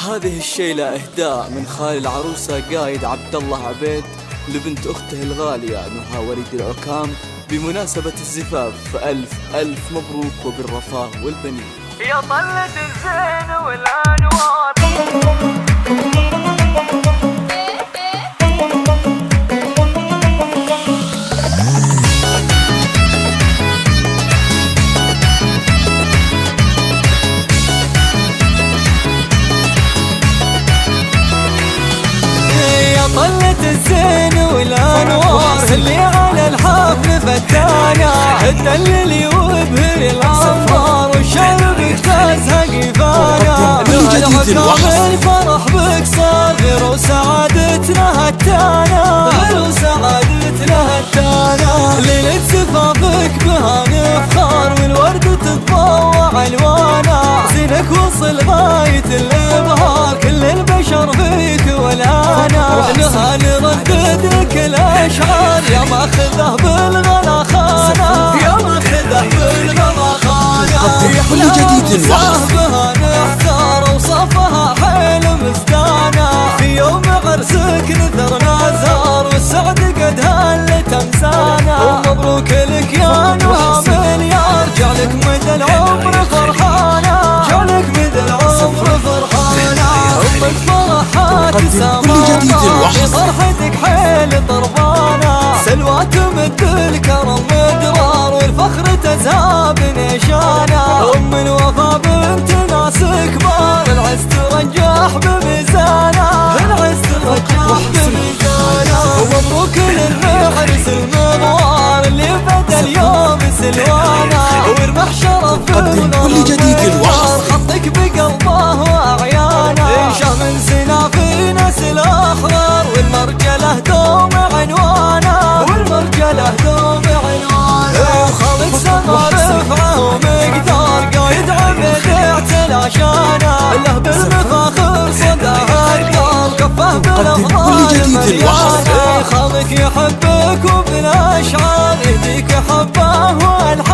هذه الشيلة إهداء من خال العروسة قايد عبد الله عبيد لبنت أخته الغالية نهى وليد العكام بمناسبة الزفاف، فألف ألف مبروك وبالرفاه والبنين. يا طلة الزين والأنوار طلة الزين والأنوار اللي على الحفل فتانا الدليل وبهر الأنوار والشرب اجتازها قفانا العكام الفرح بك صار غير وسعادتنا هتانا ليلة زفافك بها نفخار والورد تتضوع ألوانا زينك وصل غاية الإبهار كل البشر فيك والهنا نهى نردد لك الأشعار يا ماخذه بالغلا خانة كل جديد بها نحتار وصفها حيل مستانة في يوم عرسك نثرنا زهر والسعد قد هلت أمسانا ومبروك لك يا نهى مليار جعلك مدى العمر فرحانة أمك فرحات سماها بفرحتك حيل طربانة سلوى تمد الكرم مدرار والفخر تزهاب نشانة أم الوفا بنت ناس كبار العز ترجح بميزانة ومبروك للمعرس المغوار اللي بدا اليوم سلوانا ويربح شرف كل جديد الوصف خطك بقلبه وعيانا شام من سنا في ناس الأحرار والمرجله دوم عنوانا وخالق سما رفعه ومقدار قايد عبد اعتلاشانا له بالمفاخر صداها الدار كفه بالأفضال مليانا خالق يحبك وبالأشعار يهديك حبه والحب